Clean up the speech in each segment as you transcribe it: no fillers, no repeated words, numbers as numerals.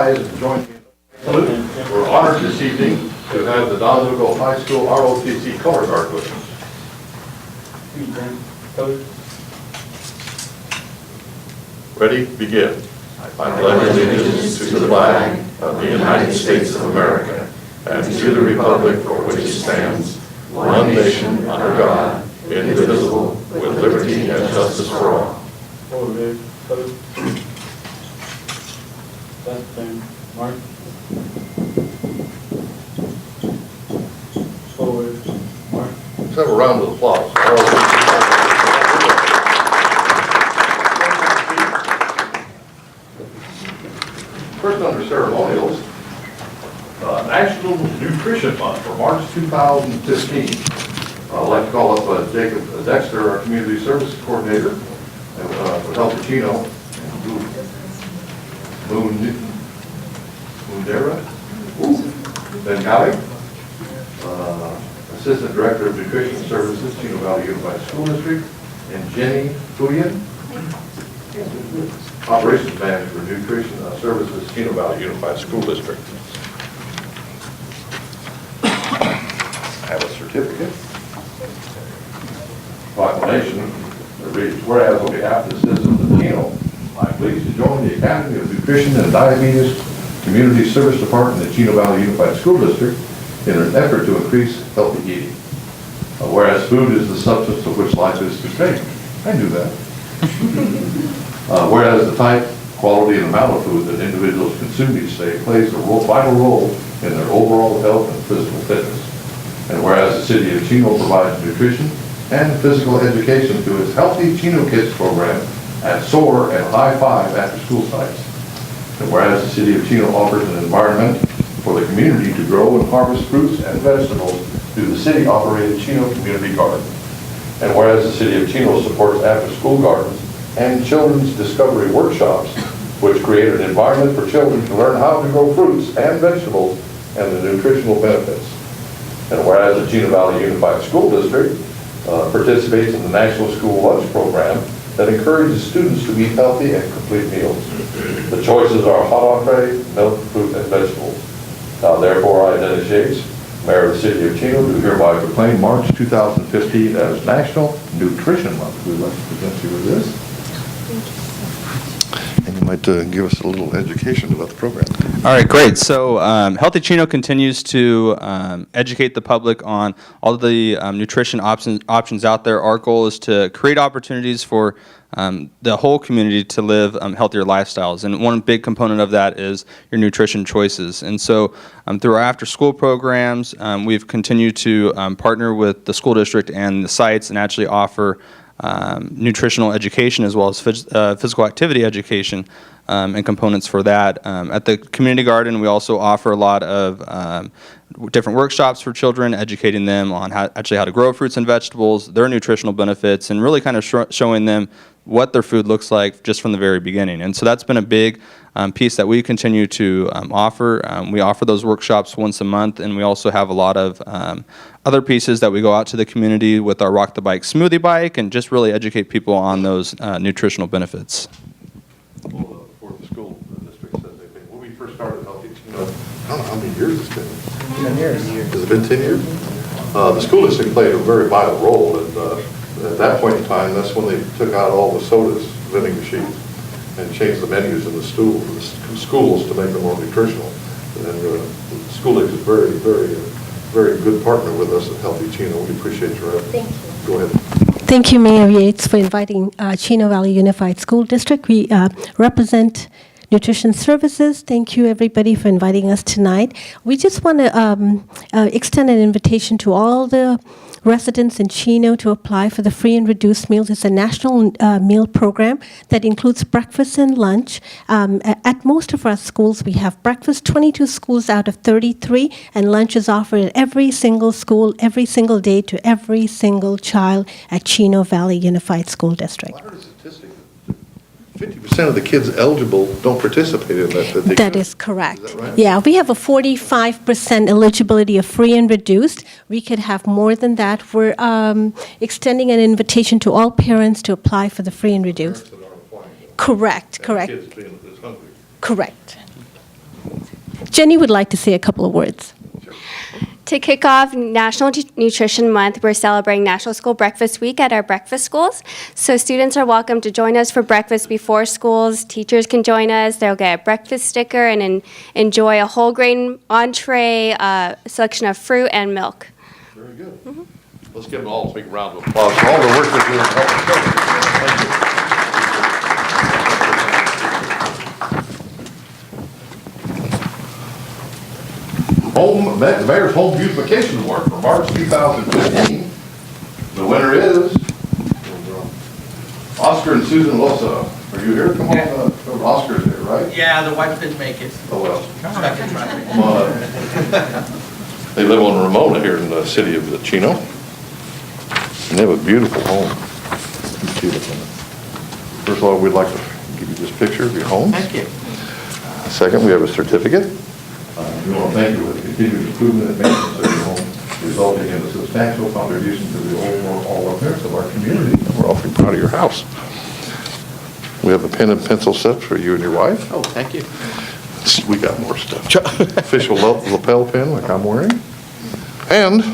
rise and join me in the salute. We're honored this evening to have the Donna DeBie High School ROTC color guard with us. Ready? Begin. I pledge allegiance to the flag of the United States of America and to the republic for which it stands, one nation under God, indivisible, with liberty and justice for all. Mark. Forward. Mark. Let's have a round of applause. First under ceremonials, National Nutrition Month for March 2015. I'd like to call up Jacob Dexter, our Community Services Coordinator, for Healthy Chino, Mundera, Ben Galley, Assistant Director of Nutrition Services, Chino Valley Unified School District, and Jenny Fuyan, Operations Manager for Nutrition Services, Chino Valley Unified School District. I have a certificate. Proclamation that reads, whereas on behalf of the citizens of Chino, I'm pleased to join the Academy of Nutrition and Diabetes Community Service Department in the Chino Valley Unified School District in an effort to increase healthy eating. Whereas food is the substance of which life is sustained. I knew that. Whereas the type, quality, and amount of food that individuals consume each day plays a vital role in their overall health and physical fitness. And whereas the City of Chino provides nutrition and physical education through its Healthy Chino Kids program at SOAR and High Five after-school sites. And whereas the City of Chino offers an environment for the community to grow and harvest fruits and vegetables through the city-operated Chino Community Garden. And whereas the City of Chino supports after-school gardens and children's discovery workshops, which create an environment for children to learn how to grow fruits and vegetables and the nutritional benefits. And whereas the Chino Valley Unified School District participates in the National School Lunch Program that encourages students to eat healthy and complete meals. The choices are hot entree, milk, fruit, and vegetables. Now, therefore, I, Dennis Yates, Mayor of the City of Chino, do hereby proclaim March 2015 as National Nutrition Month. We'd like to present you with this. And you might give us a little education about the program. All right, great. So Healthy Chino continues to educate the public on all of the nutrition options out there. Our goal is to create opportunities for the whole community to live healthier lifestyles. And one big component of that is your nutrition choices. And so through our after-school programs, we've continued to partner with the school district and the sites and actually offer nutritional education as well as physical activity education and components for that. At the community garden, we also offer a lot of different workshops for children, educating them on how to grow fruits and vegetables, their nutritional benefits, and really kind of showing them what their food looks like just from the very beginning. And so that's been a big piece that we continue to offer. We offer those workshops once a month, and we also have a lot of other pieces that we go out to the community with our Rock the Bike smoothie bike and just really educate people on those nutritional benefits. Well, before the school district says anything, when we first started Healthy Chino, I don't know how many years it's been. 10 years. Has it been 10 years? The school district played a very vital role, and at that point in time, that's when they took out all the sodas, vending machines, and changed the menus in the schools to make them more nutritional. And the school district is very, very, very good partner with us at Healthy Chino. We appreciate your effort. Thank you. Go ahead. Thank you, Mayor Yates, for inviting Chino Valley Unified School District. We represent Nutrition Services. Thank you, everybody, for inviting us tonight. We just want to extend an invitation to all the residents in Chino to apply for the free and reduced meals. It's a national meal program that includes breakfast and lunch. At most of our schools, we have breakfast, 22 schools out of 33, and lunch is offered at every single school, every single day to every single child at Chino Valley Unified School District. I heard a statistic that 50% of the kids eligible don't participate in that. That is correct. Is that right? Yeah, we have a 45% eligibility of free and reduced. We could have more than that. We're extending an invitation to all parents to apply for the free and reduced. Parents that aren't applying. Correct, And correct, kids being as hungry. correct. Jenny would like to say a couple of words. To kick off National Nutrition Month, we're celebrating National School Breakfast Week at our breakfast schools. So students are welcome to join us for breakfast before schools. Teachers can join us. They'll get a breakfast sticker and enjoy a whole grain entree, selection of fruit and milk. Very good. Let's give them all a big round of applause for all the work they're doing to help us cover. Thank you. The Mayor's Home Beautification Award for March 2015. The winner is Oscar and Susan Losa. Are you here? Come on, Oscar's here, right? Yeah, the wife didn't make it. Oh, well. Second try. Come on up. They live on Ramona here in the city of Chino. And they have a beautiful home. Beautiful. First of all, we'd like to give you this picture of your home. Thank you. Second, we have a certificate. We want to thank you for the continued improvement and maintenance of your home, resulting in a substantial contribution to the overall appearance of our community. We're awfully proud of your house. We have a pen and pencil set for you and your wife. Oh, thank you. We got more stuff. Official lapel pin like I'm wearing. And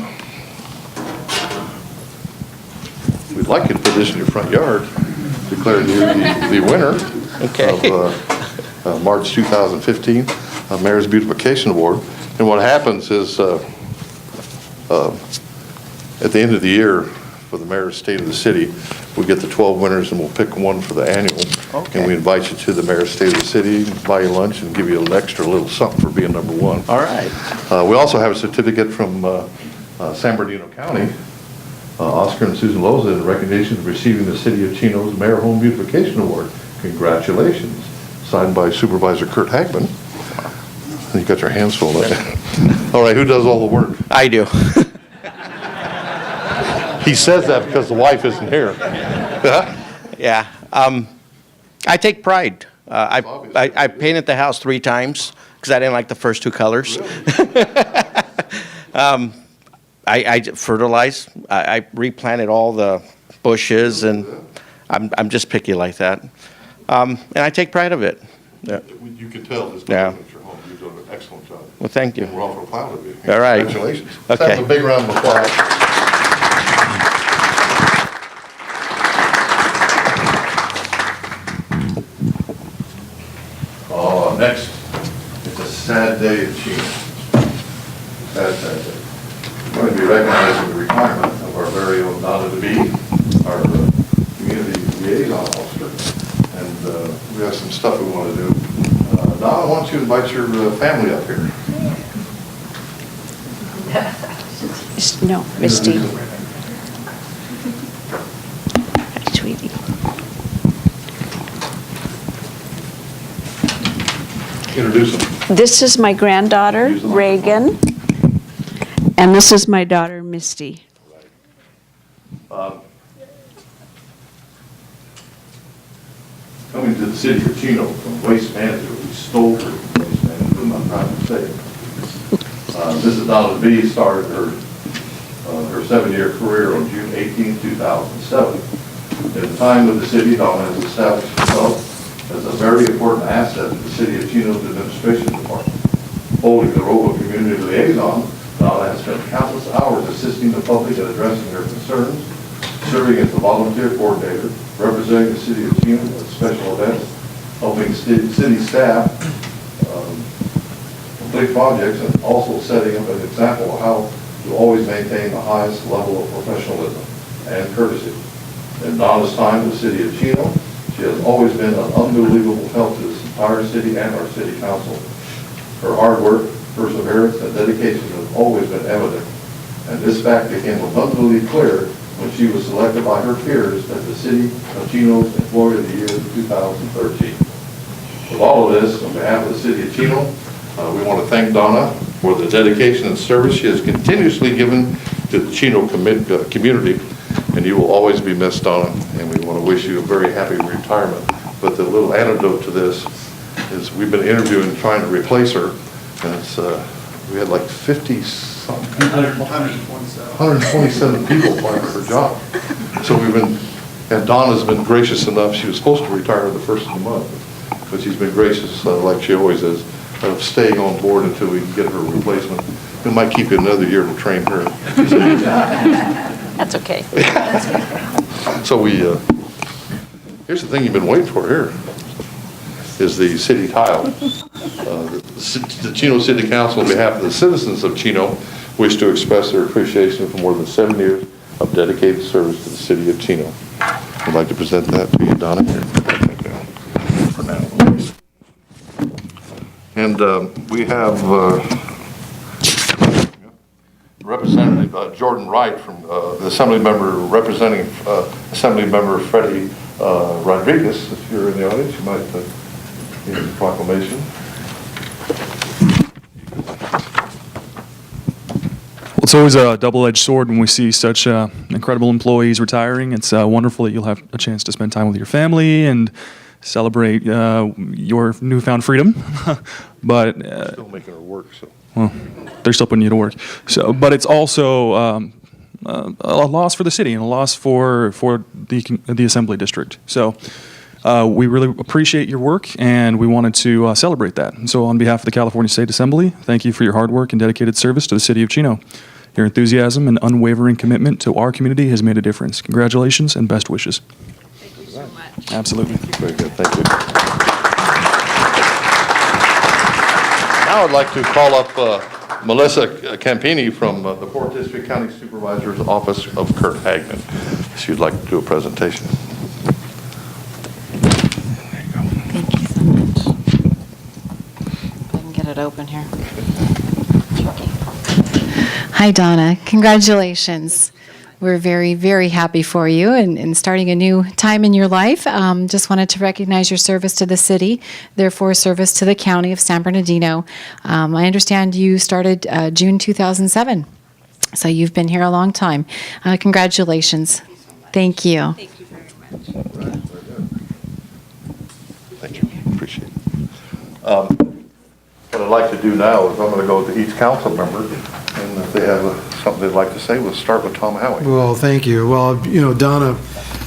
we'd like you to put this in your front yard. Declare you the winner of March 2015 Mayor's Beautification Award. And what happens is at the end of the year for the mayor's state of the city, we get the 12 winners and we'll pick one for the annual. Okay. And we invite you to the mayor's state of the city, buy you lunch and give you an extra little something for being number one. All right. We also have a certificate from San Bernardino County, Oscar and Susan Loza, in recognition of receiving the City of Chino's Mayor Home Beautification Award. Congratulations. Signed by Supervisor Kurt Hagman. You got your hands full. All right, who does all the work? I do. He says that because the wife isn't here. Yeah. I take pride. I painted the house 3 times because I didn't like the first 2 colors. I fertilize. I replanted all the bushes, and I'm just picky like that. And I take pride of it. Yeah. You can tell this Yeah. at your home. You've done an excellent job. Well, thank you. And we're awful proud of you. All right. Congratulations. Let's Okay. have a big round of applause. Next, it's a sad day at Chino. Sad day. We're going to be recognizing the retirement of our very own Donna DeBie, our community liaison officer. And we have some stuff we want to do. Donna, why don't you invite your family up here? No, Misty. Hi, sweetie. Introduce them. This is my granddaughter, Use the Reagan, and this is my daughter, Misty. Coming to the city of Chino from Waste Management, we stole her from Waste Management, I'm proud to say. Mrs. Donna DeBie started her 7-year career on June 18, 2007. At the time of the city, Donna has established herself as a very important asset to the City of Chino's administration department. Holding the role of community liaison, Donna has spent countless hours assisting the public in addressing their concerns, serving as the volunteer coordinator, representing the City of Chino at special events, helping city staff complete projects, and also setting up an example of how to always maintain the highest level of professionalism and courtesy. In Donna's time in the City of Chino, she has always been an unbelievable help to this entire city and our city council. Her hard work, perseverance, and dedication have always been evident, and this fact became abundantly clear when she was selected by her peers as the City of Chino's Employee of the Year in 2013. With all of this, on behalf of the City of Chino, we want to thank Donna for the dedication and service she has continuously given to the Chino community. And you will always be missed, Donna, and we want to wish you a very happy retirement. But the little antidote to this is we've been interviewing, trying to replace her, and it's, we had like 50-something people, 127 people applying for her job. So we've been, and Donna's been gracious enough, she was supposed to retire the first of the month, but she's been gracious, like she always is, of staying on board until we can get her a replacement. We might keep you another year to train her. That's okay. So here's the thing you've been waiting for here, is the city tile. The Chino City Council, on behalf of the citizens of Chino, wish to express their appreciation for more than 7 years of dedicated service to the city of Chino. I'd like to present that to you, Donna, here. For now. And we have Representative Jordan Wright from the Assembly member representing Assembly member Freddie Rodriguez. If you're in the audience, you might give the proclamation. Well, it's always a double-edged sword when we see such incredible employees retiring. It's wonderful that you'll have a chance to spend time with your family and celebrate your newfound freedom. But Still making her work, so. well, they're still putting you to work. So, but it's also a loss for the city and a loss for the Assembly District. So we really appreciate your work, and we wanted to celebrate that. And so on behalf of the California State Assembly, thank you for your hard work and dedicated service to the city of Chino. Your enthusiasm and unwavering commitment to our community has made a difference. Congratulations and best wishes. Thank you so much. Absolutely. Very good, thank you. Now I'd like to call up Melissa Campini from the 4th District County Supervisor's Office of Kurt Hagman. She'd like to do a presentation. Thank you so much. If I can get it open here. Hi, Donna. Congratulations. We're very, very happy for you and starting a new time in your life. Just wanted to recognize your service to the city, therefore service to the county of San Bernardino. I understand you started June 2007, so you've been here a long time. Congratulations. Thank you. Thank you very much. Thank you, appreciate it. What I'd like to do now is I'm going to go to each council member, and if they have something they'd like to say, we'll start with Tom Howie. Well, thank you. Well, Donna,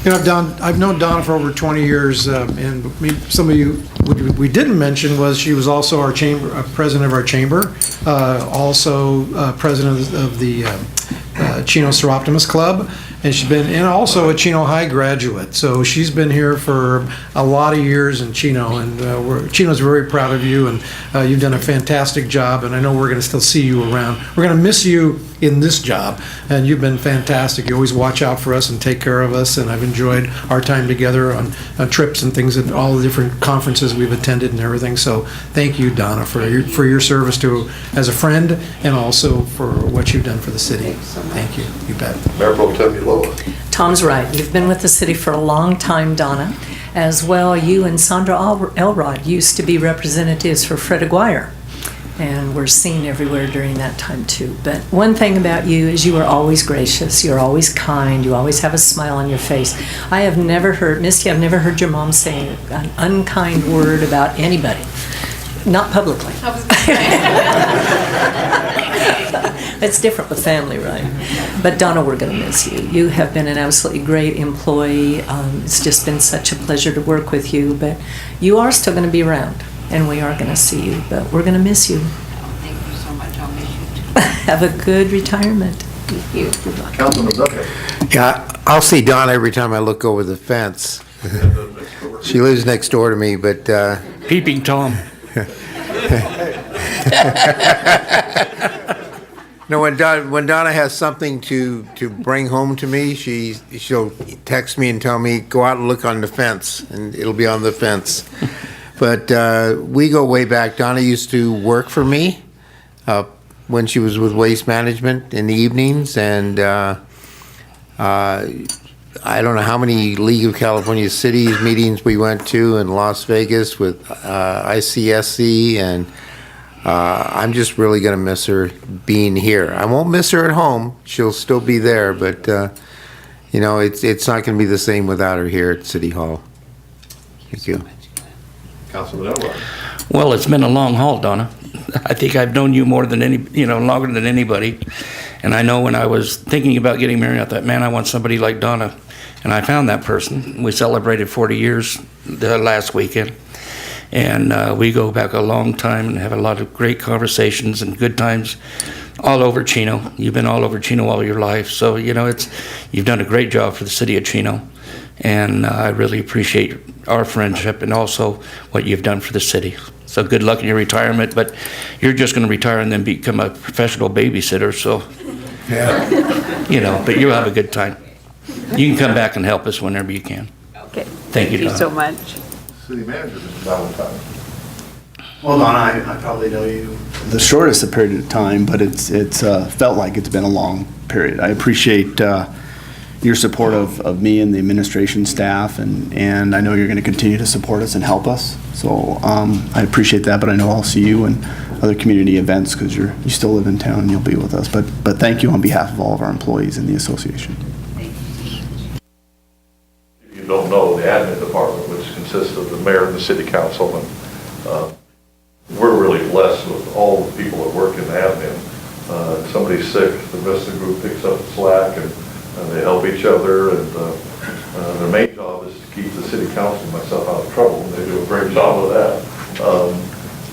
I've known Donna for over 20 years, and some of you, what we didn't mention was she was also our chamber, president of our chamber, also president of the Chino Seroptimus Club, and she's been, and also a Chino High graduate. So she's been here for a lot of years in Chino, and Chino's very proud of you, and you've done a fantastic job, and I know we're going to still see you around. We're going to miss you in this job, and you've been fantastic. You always watch out for us and take care of us, and I've enjoyed our time together on trips and things at all the different conferences we've attended and everything. So thank you, Donna, for your service to as a friend, and also for what you've done for the city. Thank you. You bet. Mayor Pro Tem Ulloa. Tom's right. You've been with the city for a long time, Donna. As well, you and Sandra Elrod used to be representatives for Fred Aguirre, and were seen everywhere during that time too. But one thing about you is you are always gracious, you're always kind, you always have a smile on your face. I have never heard, Misty, I've never heard your mom say an unkind word about anybody. Not publicly. It's different with family, right? But Donna, we're going to miss you. You have been an absolutely great employee. It's just been such a pleasure to work with you. But you are still going to be around, and we are going to see you. But we're going to miss you. Thank you so much. I'll miss you too. Have a good retirement. Thank you. Councilman Duckett. Yeah, I'll see Dawn every time I look over the fence. She lives next door to me, but Peeping Tom. no, when Donna has something to bring home to me, she'll text me and tell me, go out and look on the fence, and it'll be on the fence. But we go way back. Donna used to work for me when she was with Waste Management in the evenings, and I don't know how many League of California Cities meetings we went to in Las Vegas with ICSC, and I'm just really going to miss her being here. I won't miss her at home. She'll still be there, but it's not going to be the same without her here at City Hall. Thank you. Councilman Elrod. Well, it's been a long haul, Donna. I think I've known you more than longer than anybody. And I know when I was thinking about getting married, I thought, man, I want somebody like Donna. And I found that person. We celebrated 40 years last weekend. And we go back a long time and have a lot of great conversations and good times all over Chino. You've been all over Chino all your life. So, you've done a great job for the city of Chino. And I really appreciate our friendship and also what you've done for the city. So good luck in your retirement, but you're just going to retire and then become a professional babysitter, so, but you'll have a good time. You can come back and help us whenever you can. Okay. Thank you, Thank you Donna. so much. City Manager, Mr. Valentine. Well, Donna, I probably know you the shortest period of time, but it's felt like it's been a long period. I appreciate your support of me and the administration staff, and I know you're going to continue to support us and help us. So I appreciate that, but I know I'll see you in other community events because you still live in town and you'll be with us. But thank you on behalf of all of our employees in the association. If you don't know, the admin department, which consists of the mayor and the city council, and we're really blessed with all the people that work in admin. If somebody's sick, the rest of the group picks up the slack, and they help each other, and their main job is to keep the city council and myself out of trouble, and they do a great job of that.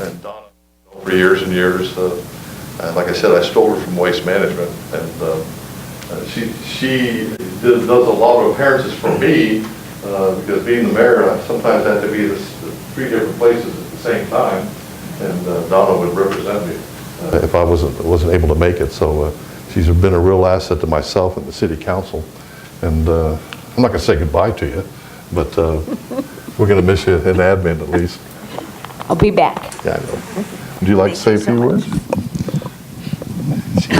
And Donna, over years and years, like I said, I stole her from Waste Management, and she does a lot of appearances for me, because being the mayor, I sometimes had to be at 3 different places at the same time, and Donna would represent me if I wasn't able to make it. So she's been a real asset to myself and the city council, and I'm not going to say goodbye to you, but we're going to miss you in admin at least. I'll be back. Yeah, I know. Would you like to say a few words? She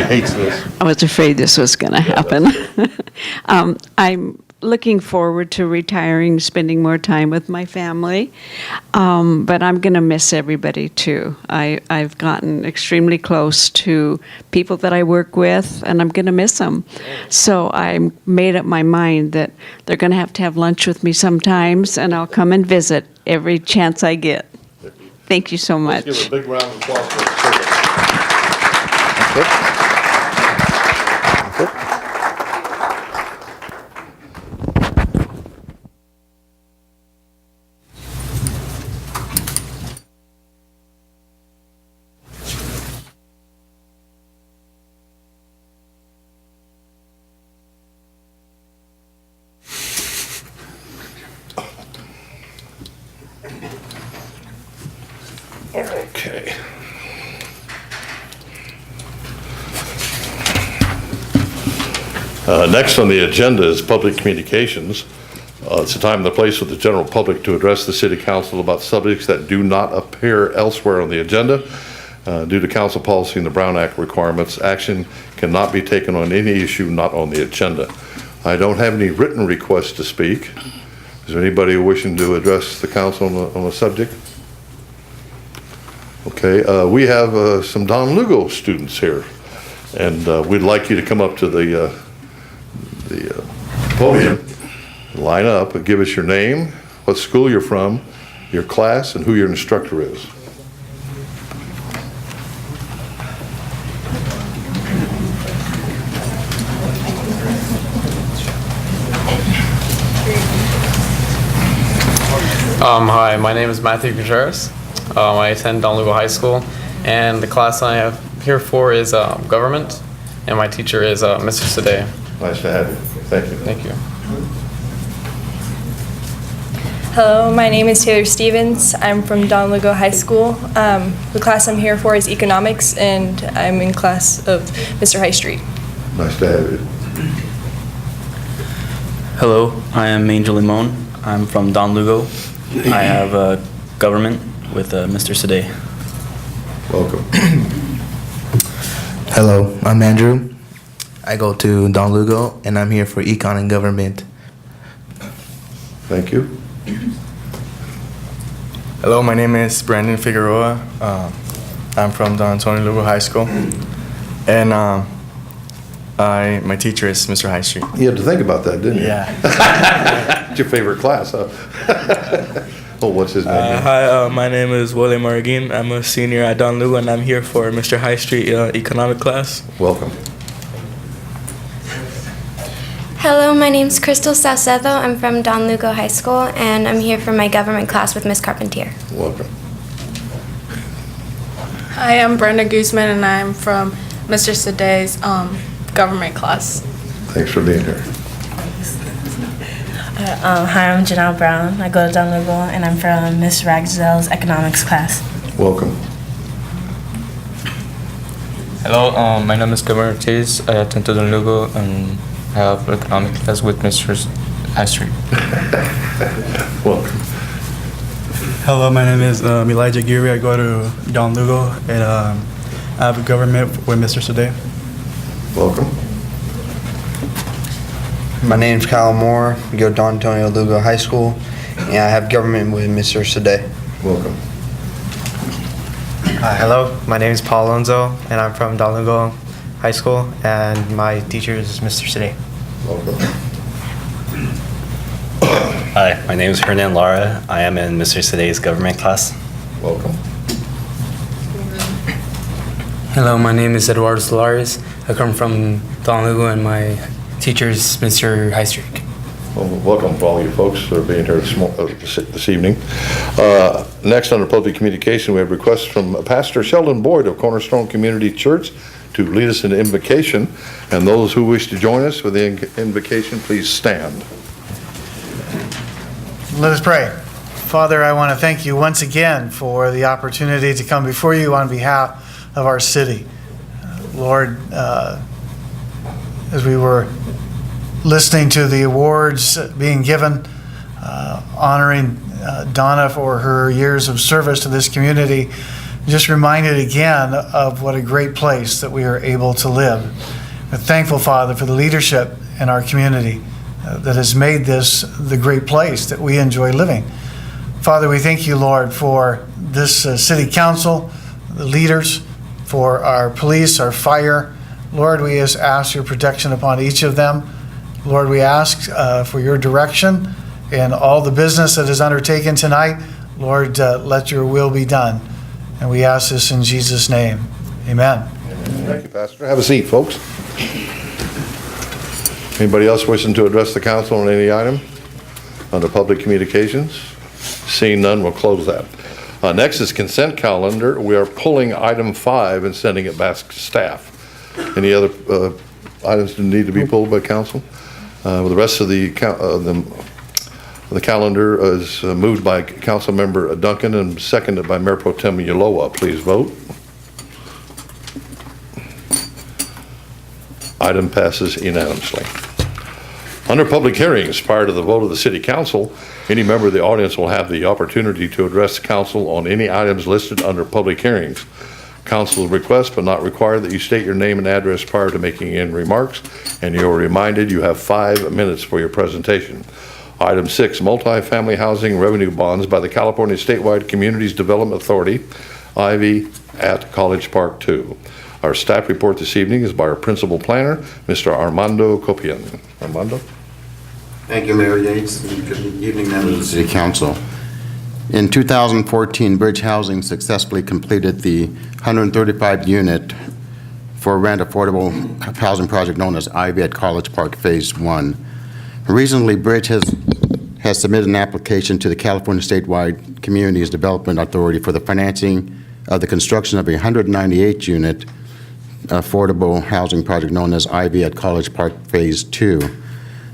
hates this. I was afraid this was going to happen. I'm looking forward to retiring, spending more time with my family, but I'm going to miss everybody too. I've gotten extremely close to people that I work with, and I'm going to miss them. So I made up my mind that they're going to have lunch with me sometimes, and I'll come and visit every chance I get. Thank you so much. Let's give a big round of applause for her service. Okay. Next on the agenda is public communications. It's a time and the place for the general public to address the city council about subjects that do not appear elsewhere on the agenda. Due to council policy and the Brown Act requirements, action cannot be taken on any issue not on the agenda. I don't have any written requests to speak. Is there anybody wishing to address the council on the subject? Okay, we have some Don Lugo students here, and we'd like you to come up to the podium, line up, and give us your name, what school you're from, your class, and who your instructor is. Hi, my name is Matthew Gutierrez. I attend Don Lugo High School, and the class I have here for is government, and my teacher is Mr. Sade. Nice to have you. Thank you. Thank you. Hello, my name is Taylor Stevens. I'm from Don Lugo High School. The class I'm here for is economics, and I'm in class of Mr. High Street. Nice to have you. Hello, I am Angel Limon. I'm from Don Lugo. I have government with Mr. Sade. Welcome. Hello, I'm Andrew. I go to Don Lugo, and I'm here for Econ and Government. Thank you. Hello, my name is Brandon Figueroa. I'm from Don Antonio Lugo High School, and my teacher is Mr. High Street. You had to think about that, didn't you? Yeah. It's your favorite class, huh? Oh, what's his name? Hi, my name is Wole Marguin. I'm a senior at Don Lugo, and I'm here for Mr. High Street economic class. Welcome. Hello, my name's Crystal Saucedo. I'm from Don Lugo High School, and I'm here for my government class with Miss Carpentier. Welcome. Hi, I'm Brenda Guzman, and I'm from Mr. Saday's government class. Thanks for being here. Hi, I'm Janelle Brown. I go to Don Lugo, and I'm from Miss Ragsdale's economics class. Welcome. Hello, my name is Gabriel Ortiz. I attend to Don Lugo and have economics class with Mr. Astrid. Welcome. Hello, my name is Elijah Geary. I go to Don Lugo, and I have government with Mr. Sade. Welcome. My name's Kyle Moore. I go to Don Antonio Lugo High School, and I have government with Mr. Sade. Welcome. Hello, my name is Paul Alonso, and I'm from Don Lugo High School, and my teacher is Mr. Sade. Welcome. Hi, my name is Hernan Lara. I am in Mr. Sade's government class. Welcome. Hello, my name is Eduardo Solares. I come from Don Lugo, and my teacher is Mr. Highstreak. Well, welcome to all you folks for being here this evening. Next, under public communication, we have requests from Pastor Sheldon Boyd of Cornerstone Community Church to lead us in invocation. And those who wish to join us with the invocation, please stand. Let us pray. Father, I want to thank you once again for the opportunity to come before you on behalf of our city. Lord, as we were listening to the awards being given, honoring Donna for her years of service to this community, just reminded again of what a great place that we are able to live. We're thankful, Father, for the leadership in our community that has made this the great place that we enjoy living. Father, we thank you, Lord, for this city council, the leaders, for our police, our fire. Lord, we just ask your protection upon each of them. Lord, we ask for your direction in all the business that is undertaken tonight. Lord, let your will be done. And we ask this in Jesus' name. Amen. Thank you, Pastor. Have a seat, folks. Anybody else wishing to address the council on any item under public communications? Seeing none, we'll close that. Next is consent calendar. We are pulling item 5 and sending it back to staff. Any other items that need to be pulled by council? The rest of the calendar is moved by Council Member Duncan and seconded by Mayor Pro Tem Yaloa. Please vote. Item passes unanimously. Under public hearings, prior to the vote of the City Council, any member of the audience will have the opportunity to address the council on any items listed under public hearings. Council requests but not require that you state your name and address prior to making any remarks, and you are reminded you have 5 minutes for your presentation. Item 6, multifamily housing revenue bonds by the California Statewide Communities Development Authority, Ivy at College Park 2. Our staff report this evening is by our principal planner, Mr. Armando Copian. Armando? Thank you, Mayor Yates, and good evening, members of the City Council. In 2014, Bridge Housing successfully completed the 135-unit for rent affordable housing project known as Ivy at College Park Phase 1. Recently, Bridge has submitted an application to the California Statewide Communities Development Authority for the financing of the construction of a 198-unit affordable housing project known as Ivy at College Park Phase 2.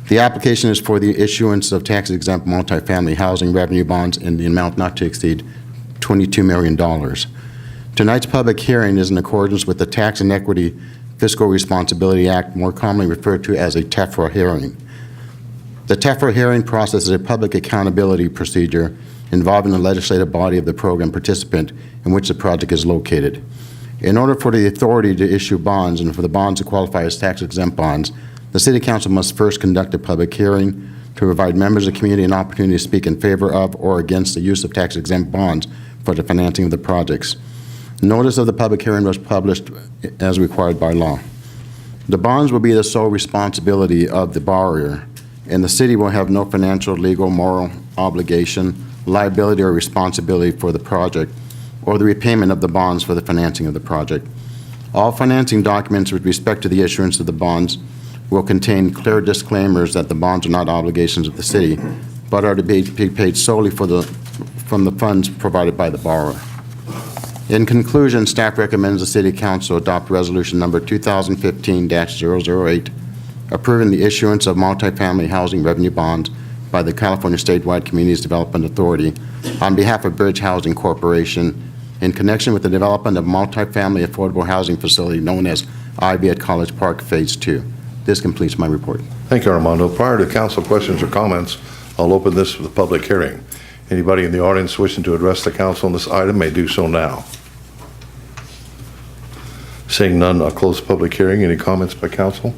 The application is for the issuance of tax-exempt multifamily housing revenue bonds in the amount not to exceed $22 million. Tonight's public hearing is in accordance with the Tax and Equity Fiscal Responsibility Act, more commonly referred to as a TEFRA hearing. The TEFRA hearing process is a public accountability procedure involving the legislative body of the program participant in which the project is located. In order for the authority to issue bonds and for the bonds to qualify as tax-exempt bonds, the City Council must first conduct a public hearing to provide members of the community an opportunity to speak in favor of or against the use of tax-exempt bonds for the financing of the projects. Notice of the public hearing was published as required by law. The bonds will be the sole responsibility of the borrower, and the city will have no financial, legal, moral obligation, liability, or responsibility for the project or the repayment of the bonds for the financing of the project. All financing documents with respect to the issuance of the bonds will contain clear disclaimers that the bonds are not obligations of the city, but are to be paid solely from the funds provided by the borrower. In conclusion, staff recommends the City Council adopt Resolution Number 2015-008, approving the issuance of multifamily housing revenue bonds by the California Statewide Communities Development Authority on behalf of Bridge Housing Corporation in connection with the development of multifamily affordable housing facility known as Ivy at College Park Phase 2. This completes my report. Thank you, Armando. Prior to council questions or comments, I'll open this for the public hearing. Anybody in the audience wishing to address the council on this item may do so now. Seeing none, I'll close the public hearing. Any comments by council?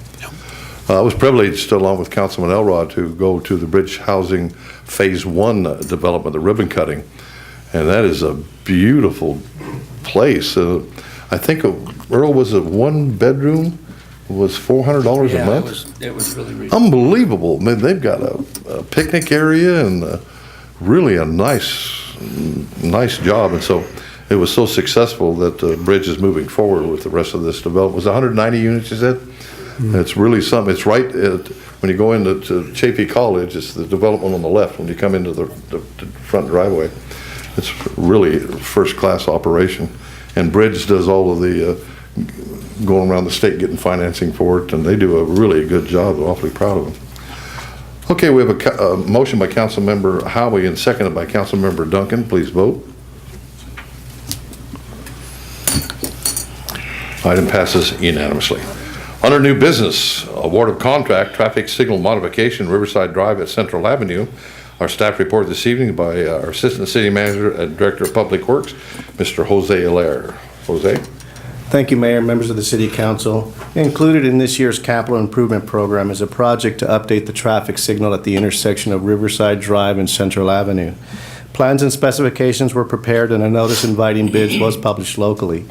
I was privileged, along with Councilman Elrod, to go to the Bridge Housing Phase 1 development, the ribbon cutting, and that is a beautiful place. I think, Earl, was it one bedroom was $400 a month? It was really reasonable. Unbelievable. I mean, they've got a picnic area and really a nice job, and so it was so successful that the Bridge is moving forward with the rest of this development. It was 190 units, you said? Mm-hmm. It's really something. It's right when you go into Chaffee College, it's the development on the left when you come into the front driveway. It's really a first-class operation. And Bridge does all of the going around the state getting financing for it, and they do a really good job. I'm awfully proud of them. Okay, we have a motion by Councilmember Howie and seconded by Councilmember Duncan. Please vote. Item passes unanimously. Under new business, award of contract, traffic signal modification, Riverside Drive at Central Avenue. Our staff report this evening by our Assistant City Manager and Director of Public Works, Mr. Jose Hilaire. Jose? Thank you, Mayor, members of the City Council. Included in this year's capital improvement program is a project to update the traffic signal at the intersection of Riverside Drive and Central Avenue. Plans and specifications were prepared and a notice inviting bids was published locally.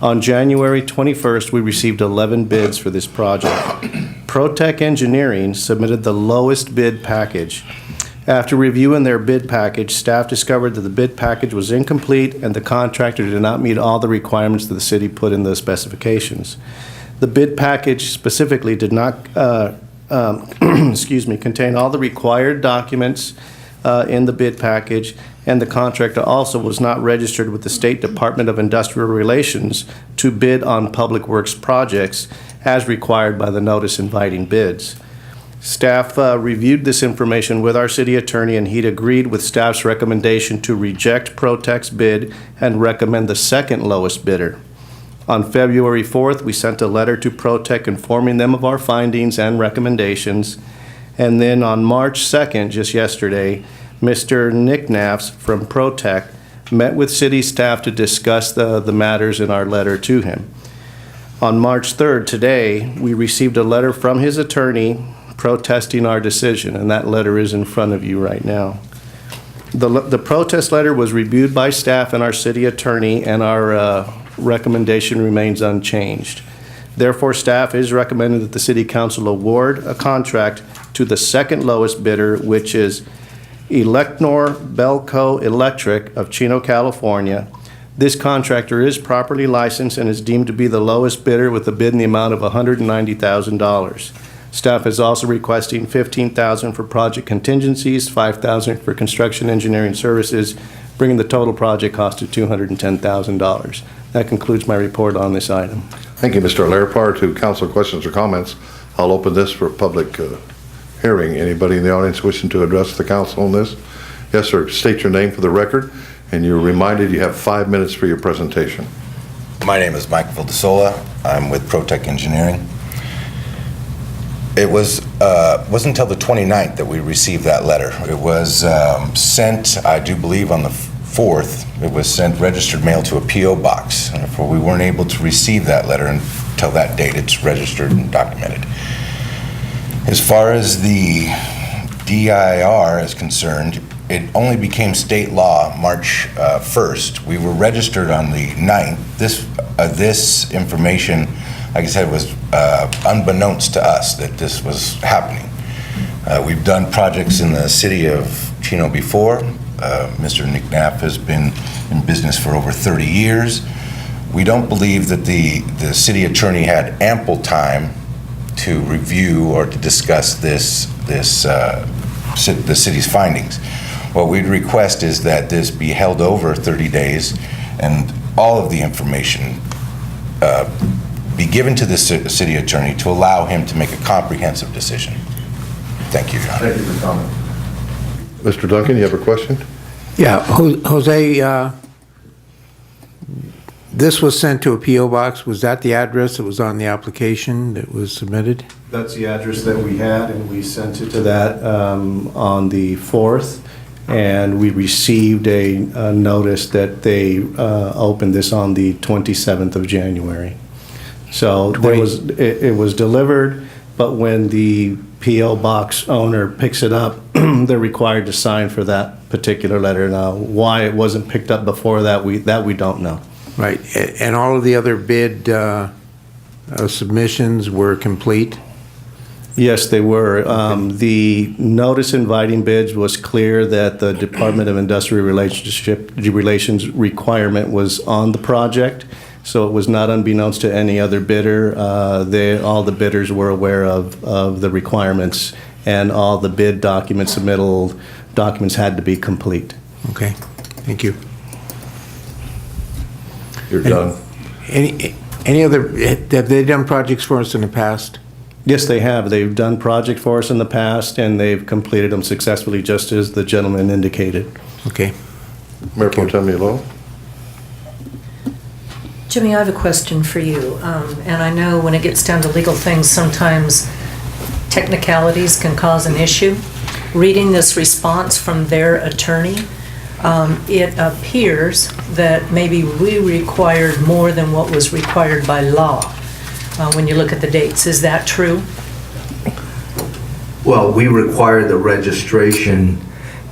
On January 21st, we received 11 bids for this project. ProTech Engineering submitted the lowest bid package. After reviewing their bid package, staff discovered that the bid package was incomplete and the contractor did not meet all the requirements that the city put in the specifications. The bid package specifically did not contain all the required documents in the bid package, and the contractor also was not registered with the State Department of Industrial Relations to bid on public works projects as required by the notice inviting bids. Staff reviewed this information with our city attorney, and he'd agreed with staff's recommendation to reject ProTech's bid and recommend the second lowest bidder. On February 4th, we sent a letter to ProTech informing them of our findings and recommendations. And then on March 2nd, just yesterday, Mr. Nick Naffs from ProTech met with city staff to discuss the matters in our letter to him. On March 3rd, today, we received a letter from his attorney protesting our decision, and that letter is in front of you right now. The protest letter was reviewed by staff and our city attorney, and our recommendation remains unchanged. Therefore, staff is recommending that the City Council award a contract to the second lowest bidder, which is Elecnor Belco Electric of Chino, California. This contractor is properly licensed and is deemed to be the lowest bidder with a bid in the amount of $190,000. Staff is also requesting $15,000 for project contingencies, $5,000 for construction engineering services, bringing the total project cost to $210,000. That concludes my report on this item. Thank you, Mr. Hilaire. Prior to council questions or comments, I'll open this for public hearing. Anybody in the audience wishing to address the council on this? Yes, sir. State your name for the record, and you're reminded you have 5 minutes for your presentation. My name is Mike Vildasola. I'm with ProTech Engineering. It wasn't until the 29th that we received that letter. It was sent, I do believe, on the 4th. It was sent registered mail to a P.O. box. And therefore, we weren't able to receive that letter until that date. It's registered and documented. As far as the DIR is concerned, it only became state law March 1st. We were registered on the 9th. This information, like I said, was unbeknownst to us that this was happening. We've done projects in the city of Chino before. Mr. Nick Knapp has been in business for over 30 years. We don't believe that the city attorney had ample time to review or to discuss the city's findings. What we'd request is that this be held over 30 days and all of the information be given to the city attorney to allow him to make a comprehensive decision. Thank you, Your Honor. Thank you for comment. Mr. Duncan, you have a question? Yeah, Jose, this was sent to a P.O. box. Was that the address that was on the application that was submitted? That's the address that we had, and we sent it to that on the 4th, and we received a notice that they opened this on the 27th of January. So it was delivered, but when the P.O. box owner picks it up, they're required to sign for that particular letter. Now, why it wasn't picked up before that, we don't know. Right, and all of the other bid submissions were complete? Yes, they were. The notice inviting bids was clear that the Department of Industrial Relations requirement was on the project, so it was not unbeknownst to any other bidder. All the bidders were aware of the requirements, and all the bid submittal documents had to be complete. Okay, thank you. You're done. Any other, have they done projects for us in the past? Yes, they have. They've done projects for us in the past, and they've completed them successfully, just as the gentleman indicated. Okay. Mayor Pro Tem Milo. Jimmy, I have a question for you. And I know when it gets down to legal things, sometimes technicalities can cause an issue. Reading this response from their attorney, it appears that maybe we required more than what was required by law when you look at the dates. Is that true? Well, we required the registration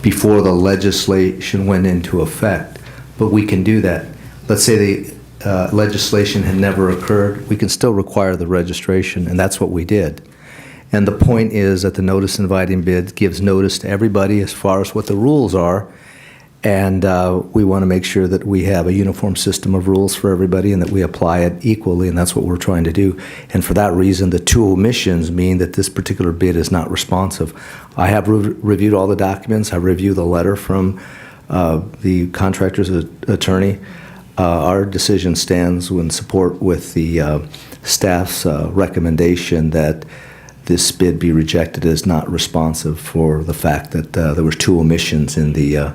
before the legislation went into effect, but we can do that. Let's say the legislation had never occurred, we can still require the registration, and that's what we did. And the point is that the notice inviting bid gives notice to everybody as far as what the rules are, and we want to make sure that we have a uniform system of rules for everybody and that we apply it equally, and that's what we're trying to do. And for that reason, the two omissions mean that this particular bid is not responsive. I have reviewed all the documents. I reviewed the letter from the contractor's attorney. Our decision stands in support with the staff's recommendation that this bid be rejected as not responsive for the fact that there was two omissions in the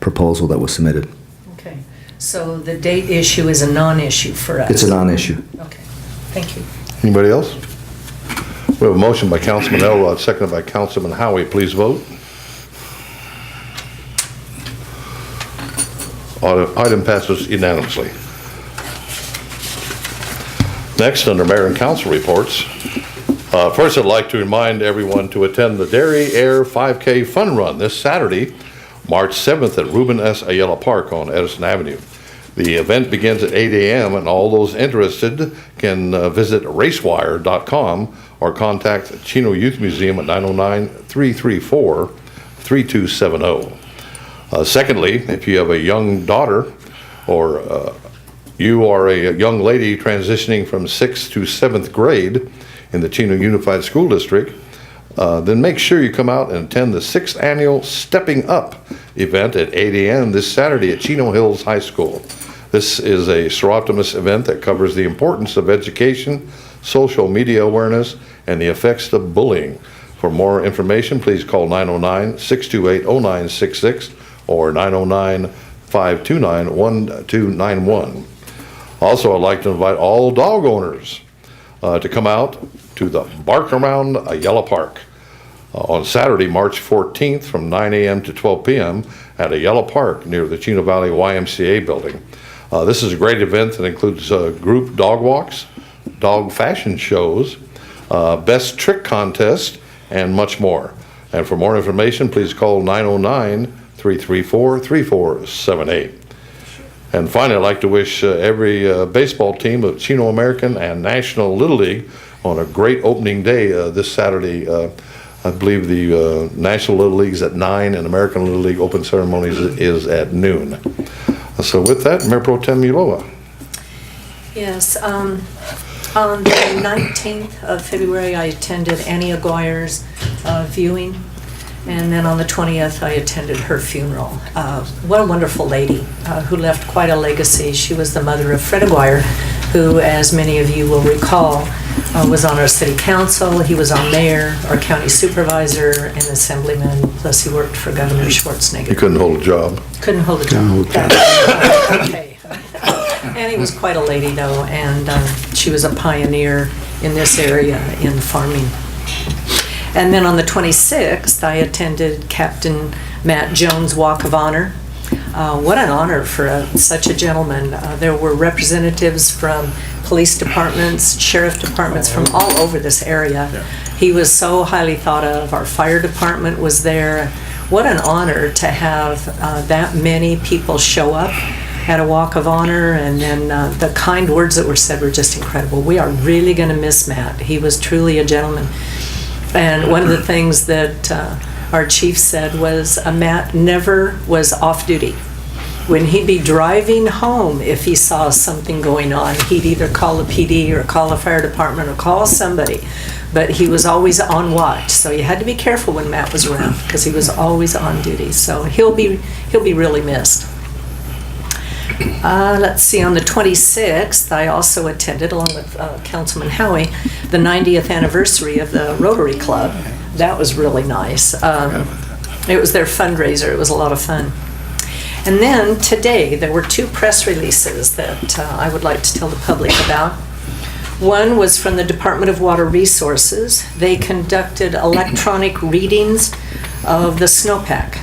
proposal that was submitted. Okay. So the date issue is a non-issue for us? It's a non-issue. Okay. Thank you. Anybody else? We have a motion by Councilman Elrod, seconded by Councilman Howie. Please vote. Item passes unanimously. Next, under Mayor and Council reports. First, I'd like to remind everyone to attend the Dairy Air 5K Fun Run this Saturday, March 7th at Ruben S. Ayala Park on Edison Avenue. The event begins at 8 a.m. and all those interested can visit racewire.com or contact Chino Youth Museum at 909-334-3270. Secondly, if you have a young daughter or you are a young lady transitioning from 6th to 7th grade in the Chino Unified School District, then make sure you come out and attend the 6th annual Stepping Up event at 8 a.m. this Saturday at Chino Hills High School. This is a Seroptimus event that covers the importance of education, social media awareness, and the effects of bullying. For more information, please call 909-628-0966 or 909-529-1291. Also, I'd like to invite all dog owners to come out to the Bark Around Ayala Park on Saturday, March 14th from 9 a.m. to 12 p.m. at Ayala Park near the Chino Valley YMCA building. This is a great event that includes group dog walks, dog fashion shows, best trick contest, and much more. And for more information, please call 909-334-3478. And finally, I'd like to wish every baseball team of Chino American and National Little League on a great opening day this Saturday. I believe the National Little League is at 9 and American Little League open ceremonies is at noon. So with that, Mayor Pro Tem Ulloa. Yes. On the 19th of February, I attended Annie Aguirre's viewing, and then on the 20th, I attended her funeral. What a wonderful lady who left quite a legacy. She was the mother of Fred Aguirre, who, as many of you will recall, was on our city council. He was our mayor, our county supervisor, and assemblyman, plus he worked for Governor Schwarzenegger. He couldn't hold a job. Couldn't hold a job. Okay. Annie was quite a lady, though, and she was a pioneer in this area in farming. And then on the 26th, I attended Captain Matt Jones' Walk of Honor. What an honor for such a gentleman. There were representatives from police departments, sheriff departments from all over this area. He was so highly thought of. Our fire department was there. What an honor to have that many people show up at a Walk of Honor, and then the kind words that were said were just incredible. We are really going to miss Matt. He was truly a gentleman. And one of the things that our chief said was Matt never was off duty. When he'd be driving home, if he saw something going on, he'd either call the PD or call the fire department or call somebody. But he was always on watch, so you had to be careful when Matt was around because he was always on duty. So he'll be really missed. Let's see, on the 26th, I also attended, along with Councilman Howie, the 90th anniversary of the Rotary Club. That was really nice. It was their fundraiser. It was a lot of fun. And then today, there were two press releases that I would like to tell the public about. One was from the Department of Water Resources. They conducted electronic readings of the snowpack.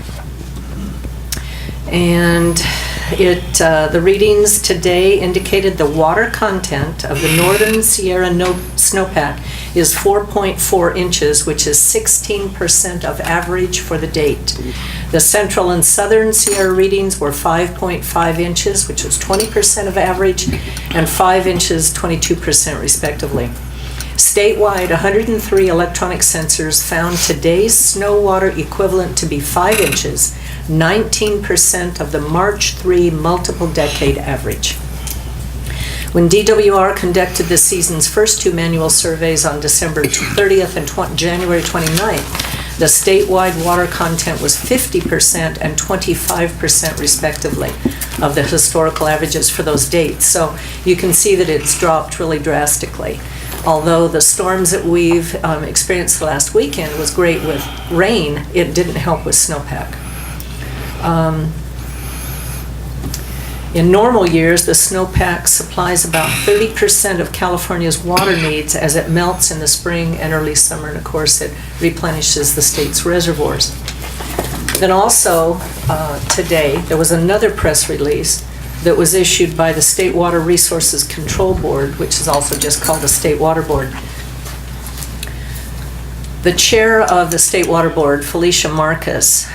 And the readings today indicated the water content of the northern Sierra snowpack is 4.4 inches, which is 16% of average for the date. The central and southern Sierra readings were 5.5 inches, which was 20% of average, and 5 inches, 22% respectively. Statewide, 103 electronic sensors found today's snow water equivalent to be 5 inches, 19% of the March 3 multiple decade average. When DWR conducted the season's first two manual surveys on December 30th and January 29th, the statewide water content was 50% and 25% respectively of the historical averages for those dates. So you can see that it's dropped really drastically. Although the storms that we've experienced last weekend was great with rain, it didn't help with snowpack. In normal years, the snowpack supplies about 30% of California's water needs as it melts in the spring and early summer, and of course it replenishes the state's reservoirs. Then also today, there was another press release that was issued by the State Water Resources Control Board, which is also just called the State Water Board. The chair of the State Water Board, Felicia Marcus,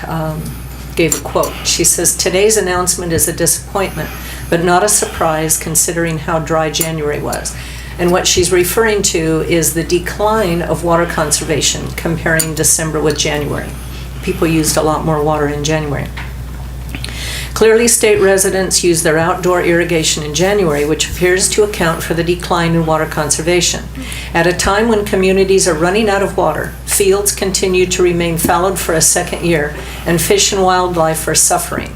gave a quote. She says, "Today's announcement is a disappointment, but not a surprise considering how dry January was." And what she's referring to is the decline of water conservation comparing December with January. People used a lot more water in January. Clearly, state residents use their outdoor irrigation in January, which appears to account for the decline in water conservation. At a time when communities are running out of water, fields continue to remain fallowed for a second year, and fish and wildlife are suffering.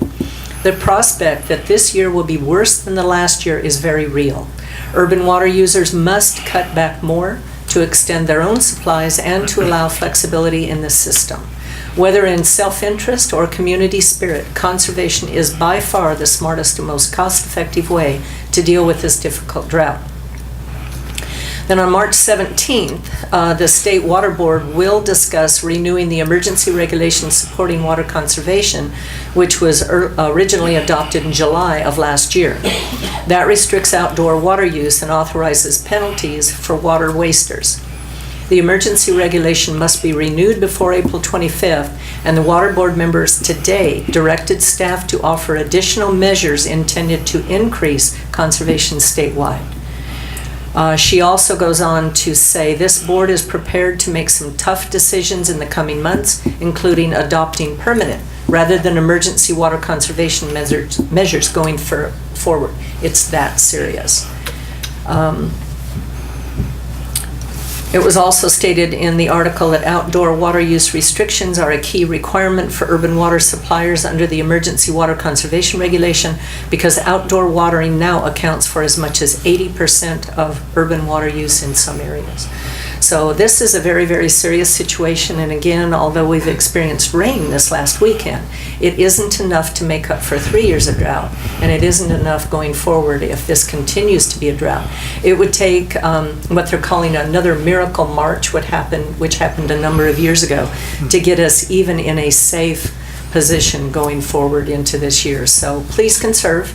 The prospect that this year will be worse than the last year is very real. Urban water users must cut back more to extend their own supplies and to allow flexibility in the system. Whether in self-interest or community spirit, conservation is by far the smartest and most cost-effective way to deal with this difficult drought. Then on March 17th, the State Water Board will discuss renewing the emergency regulations supporting water conservation, which was originally adopted in July of last year. That restricts outdoor water use and authorizes penalties for water wasters. The emergency regulation must be renewed before April 25th, and the Water Board members today directed staff to offer additional measures intended to increase conservation statewide. She also goes on to say this board is prepared to make some tough decisions in the coming months, including adopting permanent rather than emergency water conservation measures going forward. It's that serious. It was also stated in the article that outdoor water use restrictions are a key requirement for urban water suppliers under the Emergency Water Conservation Regulation because outdoor watering now accounts for as much as 80% of urban water use in some areas. So this is a very, very serious situation, and again, although we've experienced rain this last weekend, it isn't enough to make up for 3 years of drought, and it isn't enough going forward if this continues to be a drought. It would take what they're calling another miracle March, which happened a number of years ago, to get us even in a safe position going forward into this year. So please conserve.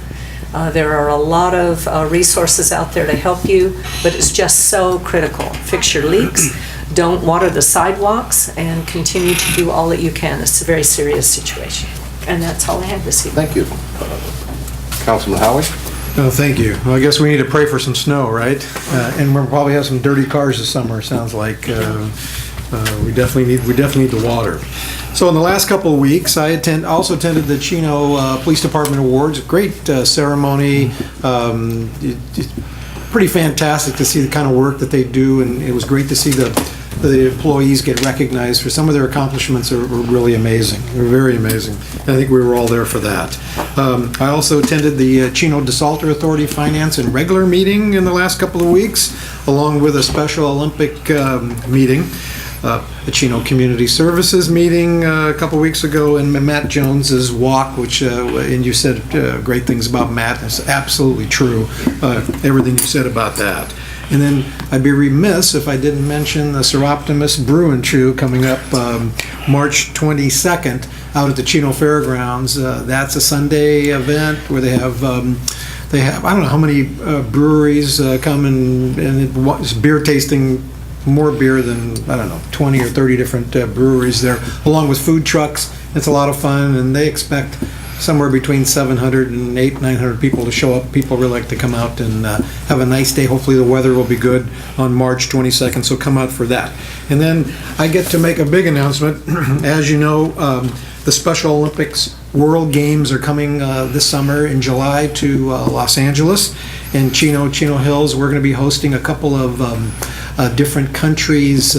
There are a lot of resources out there to help you, but it's just so critical. Fix your leaks, don't water the sidewalks, and continue to do all that you can. It's a very serious situation. And that's all I have this evening. Thank you. Councilman Howie? Oh, thank you. Well, I guess we need to pray for some snow, right? And we'll probably have some dirty cars this summer, it sounds like. We definitely need the water. So in the last couple of weeks, I also attended the Chino Police Department Awards. Great ceremony. Pretty fantastic to see the kind of work that they do, and it was great to see the employees get recognized for some of their accomplishments. Were really amazing. They were very amazing. And I think we were all there for that. I also attended the Chino DeSalter Authority Finance and Regular meeting in the last couple of weeks, along with a Special Olympic meeting. The Chino Community Services meeting a couple weeks ago, and Matt Jones's walk, which, and you said great things about Matt. It's absolutely true, everything you said about that. And then I'd be remiss if I didn't mention the Seroptimus Brew and Chew coming up March 22nd out at the Chino Fairgrounds. That's a Sunday event where they have I don't know how many breweries come and it's beer tasting. More beer than, I don't know, 20 or 30 different breweries there, along with food trucks. It's a lot of fun, and they expect somewhere between 700 and 900 people to show up. People really like to come out and have a nice day. Hopefully the weather will be good on March 22nd, so come out for that. And then I get to make a big announcement. As you know, the Special Olympics World Games are coming this summer in July to Los Angeles. In Chino Hills, we're going to be hosting a couple of different countries'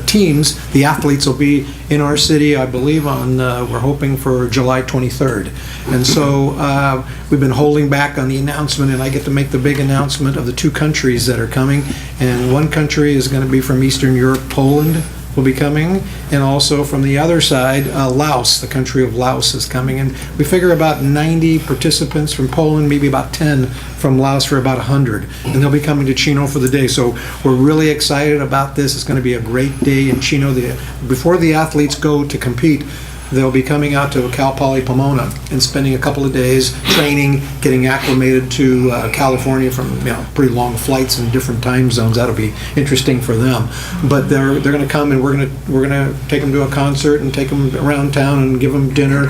teams. The athletes will be in our city, I believe, we're hoping for July 23rd. And so we've been holding back on the announcement, and I get to make the big announcement of the two countries that are coming. And one country is going to be from Eastern Europe, Poland will be coming, and also from the other side, Laos, the country of Laos is coming. And we figure about 90 participants from Poland, maybe about 10 from Laos for about 100. And they'll be coming to Chino for the day. So we're really excited about this. It's going to be a great day in Chino. Before the athletes go to compete, they'll be coming out to Cal Poly Pomona and spending a couple of days training, getting acclimated to California from pretty long flights in different time zones. That'll be interesting for them. But they're going to come, and we're going to take them to a concert and take them around town and give them dinner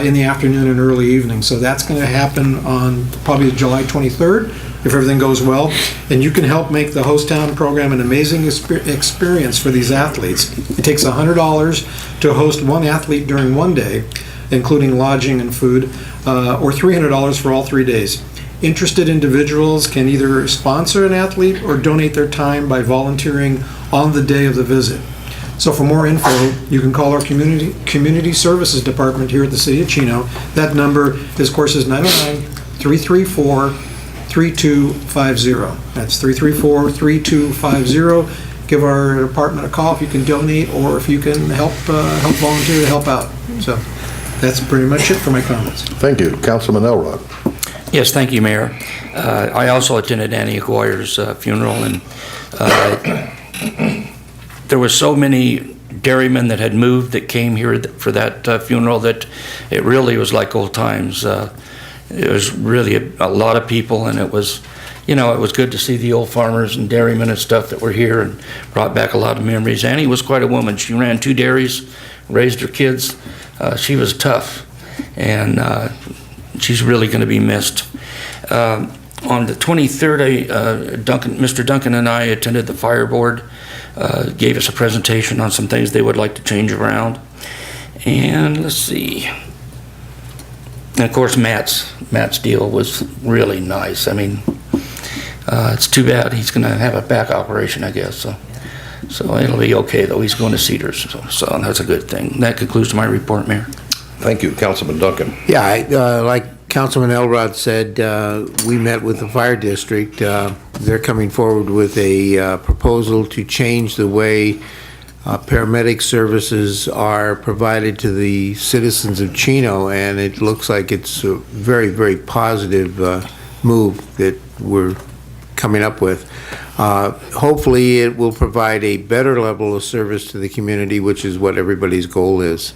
in the afternoon and early evening. So that's going to happen on probably July 23rd. If everything goes well, and you can help make the host town program an amazing experience for these athletes. It takes $100 to host one athlete during one day, including lodging and food, or $300 for all 3 days. Interested individuals can either sponsor an athlete or donate their time by volunteering on the day of the visit. So for more info, you can call our community services department here at the City of Chino. That number is, of course, is 909-334-3250. That's 334-3250. Give our department a call if you can donate or if you can help volunteer to help out. So that's pretty much it for my comments. Thank you. Councilman Elrod. Yes, thank you, Mayor. I also attended Annie Aguirre's funeral, and there were so many dairymen that had moved that came here for that funeral that it really was like old times. It was really a lot of people, and it was, it was good to see the old farmers and dairymen and stuff that were here and brought back a lot of memories. Annie was quite a woman. She ran 2 dairies, raised her kids. She was tough, and she's really going to be missed. On the 23rd, Mr. Duncan and I attended the fire board, gave us a presentation on some things they would like to change around. And let's see. And of course, Matt's deal was really nice. I mean, It's too bad. He's going to have a back operation, I guess, so it'll be okay, though. He's going to Cedars, so that's a good thing. That concludes my report, Mayor. Thank you. Councilman Duncan. Yeah, like Councilman Elrod said, we met with the fire district. They're coming forward with a proposal to change the way paramedic services are provided to the citizens of Chino, and it looks like it's a very, very positive move that we're coming up with. Hopefully, it will provide a better level of service to the community, which is what everybody's goal is.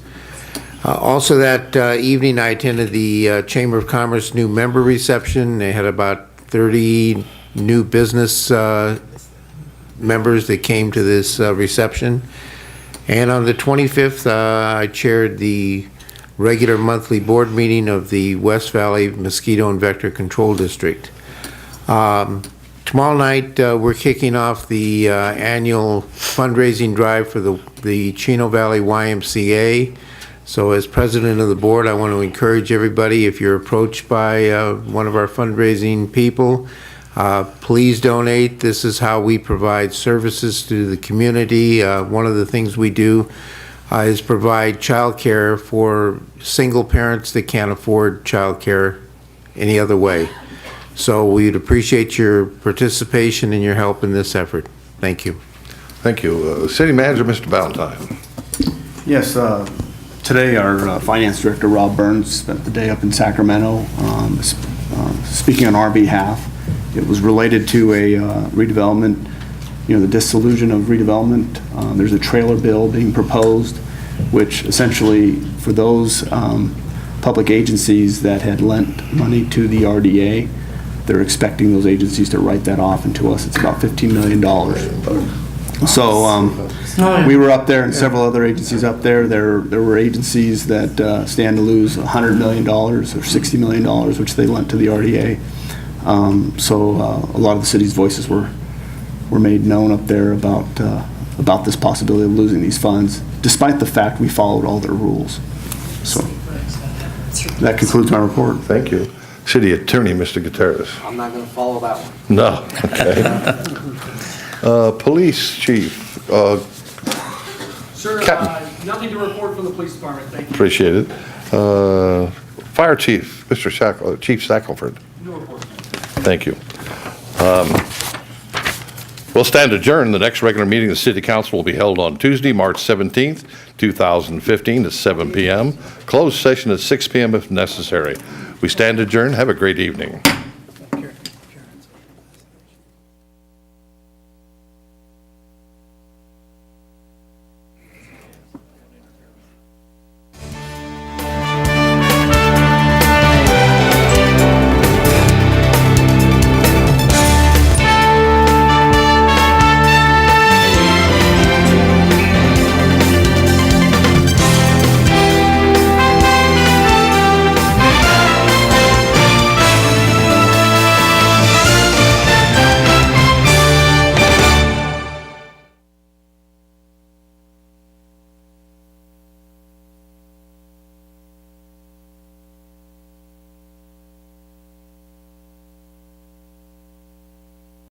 Also that evening, I attended the Chamber of Commerce new member reception. They had about 30 new business members that came to this reception. And on the 25th, I chaired the regular monthly board meeting of the West Valley Mosquito and Vector Control District. Tomorrow night, we're kicking off the annual fundraising drive for the Chino Valley YMCA. So as president of the board, I want to encourage everybody, if you're approached by one of our fundraising people, please donate. This is how we provide services to the community. One of the things we do is provide child care for single parents that can't afford child care any other way. So we'd appreciate your participation and your help in this effort. Thank you. Thank you. City Manager, Mr. Valentine. Yes, today our Finance Director, Rob Burns, spent the day up in Sacramento speaking on our behalf. It was related to a redevelopment, the dissolution of redevelopment. There's a trailer bill being proposed, which essentially for those public agencies that had lent money to the RDA, they're expecting those agencies to write that off, and to us it's about $15 million. So we were up there and several other agencies up there. There were agencies that stand to lose $100 million or $60 million, which they lent to the RDA. So a lot of the city's voices were made known up there about this possibility of losing these funds, despite the fact we followed all their rules. So that concludes my report. Thank you. City Attorney, Mr. Gutierrez. I'm not going to follow that one. No, okay. Police Chief. Sir, nothing to report from the police department, thank you. Appreciate it. Fire Chief, Chief Shackelford. No report. Thank you. We'll stand adjourned. The next regular meeting of the City Council will be held on Tuesday, March 17th, 2015 at 7 p.m. Closed session at 6 p.m. if necessary. We stand adjourned. Have a great evening.